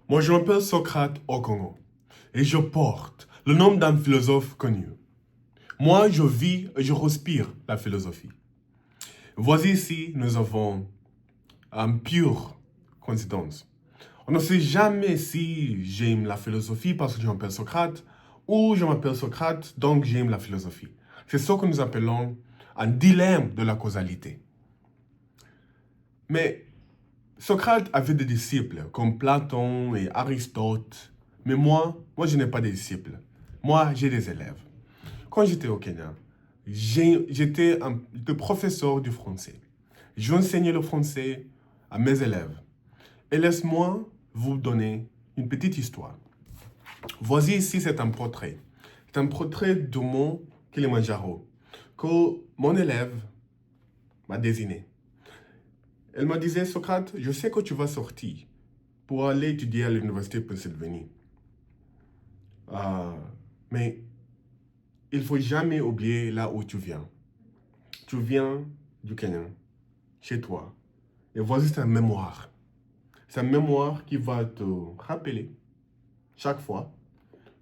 Moi, je m'appelle Socrate au Congo et je porte le nom d'un philosophe connu. Moi, je vis et je respire la philosophie. Voici ici, nous avons une pure coïncidence. On ne sait jamais si j'aime la philosophie parce que je m'appelle Socrate ou je m'appelle Socrate donc j'aime la philosophie. C'est ce que nous appelons un dilemme de la causalité. Mais Socrate avait des disciples comme Platon et Aristote. Mais moi, je n'ai pas de disciples. Moi, j'ai des élèves. Quand j'étais au Kenya, j'étais le professeur du français. J'enseignais le français à mes élèves. Et laisse-moi vous donner une petite histoire. Voici ici, c'est un portrait. C'est un portrait de mont Kilimanjaro que mon élève m'a désigné. Elle m'a dit, Socrate, je sais que tu vas sortir pour aller étudier à l'université de Pennsylvanie. Mais il ne faut jamais oublier là où tu viens. Tu viens du Kenya, chez toi. Et voici ta mémoire. C'est une mémoire qui va te rappeler chaque fois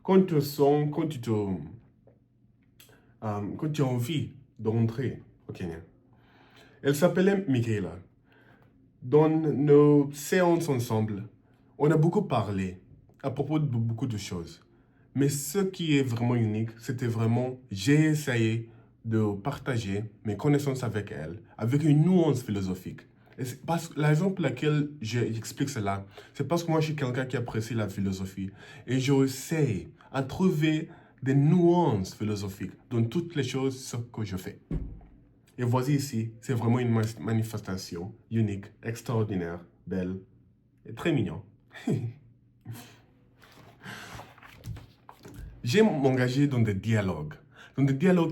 quand tu sens, quand tu as envie de rentrer au Kenya. Elle s'appelait Michaela. Dans nos séances ensemble, on a beaucoup parlé à propos de beaucoup de choses. Mais ce qui est vraiment unique, c'était vraiment, j'ai essayé de partager mes connaissances avec elle, avec une nuance philosophique. Et la raison pour laquelle j'explique cela, c'est parce que moi, je suis quelqu'un qui apprécie la philosophie. Et j'essaie à trouver des nuances philosophiques dans toutes les choses que je fais. Et voici ici, c'est vraiment une manifestation unique, extraordinaire, belle et très mignon. J'aime m'engager dans des dialogues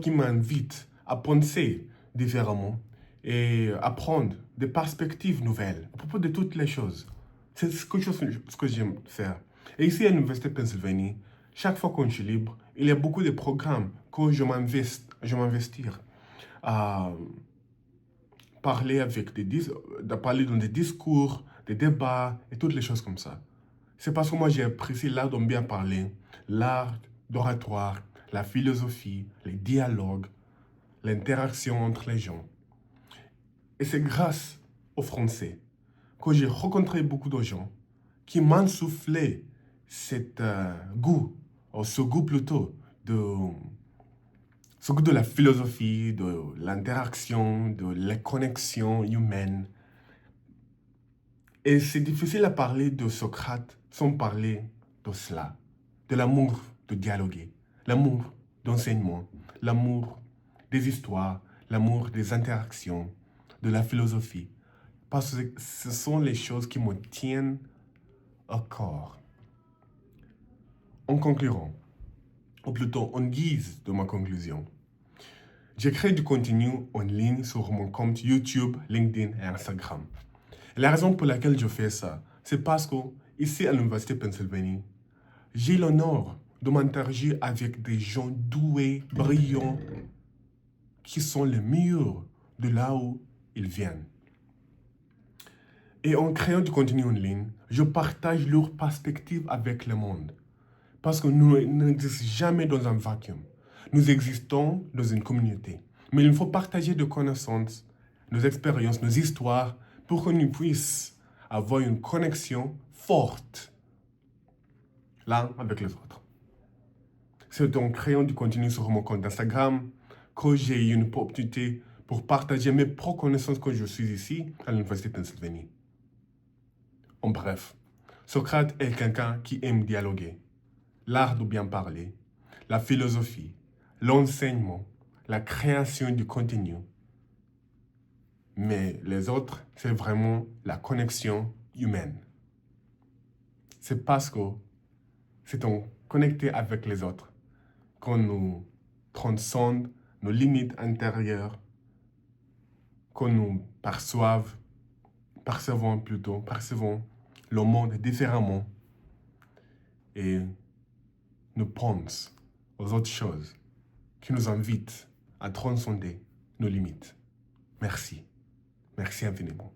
qui m'invitent à penser différemment et à prendre des perspectives nouvelles à propos de toutes les choses. C'est ce que j'aime faire. Et ici à l'Université de Pennsylvanie, chaque fois que je suis libre, il y a beaucoup de programmes que je m'investir à parler parler dans des discours, des débats et toutes les choses comme ça. C'est parce que moi j'ai apprécié l'art de bien parler, l'art d'oratoire, la philosophie, les dialogues, l'interaction entre les gens. Et c'est grâce au français que j'ai rencontré beaucoup de gens qui m'ont soufflé ce goût plutôt, ce goût de la philosophie, de l'interaction, de la connexion humaine. Et c'est difficile à parler de Socrate sans parler de cela, de l'amour de dialoguer, l'amour d'enseignement, l'amour des histoires, l'amour des interactions, de la philosophie. Parce que ce sont les choses qui me tiennent au corps. En concluant, ou plutôt en guise de ma conclusion, j'ai créé du contenu en ligne sur mon compte YouTube, LinkedIn et Instagram. Et la raison pour laquelle je fais ça, c'est parce que ici à l'Université de Pennsylvanie, j'ai l'honneur de m'interagir avec des gens doués, brillants, qui sont les meilleurs de là où ils viennent. Et en créant du contenu en ligne, je partage leur perspective avec le monde. Parce que nous n'existons jamais dans un vacuum. Nous existons dans une communauté. Mais il faut partager des connaissances, nos expériences, nos histoires, pour que nous puissions avoir une connexion forte l'un avec les autres. C'est en créant du contenu sur mon compte Instagram que j'ai eu une opportunité pour partager mes propres connaissances que je suis ici à l'Université de Pennsylvanie. En bref, Socrate est quelqu'un qui aime dialoguer, l'art de bien parler, la philosophie, l'enseignement, la création du contenu. Mais les autres, c'est vraiment la connexion humaine. C'est parce que c'est en connecter avec les autres qu'on nous transcende nos limites intérieures, qu'on nous percevons le monde différemment et nous pensons aux autres choses qui nous invitent à transcender nos limites. Merci. Merci infiniment.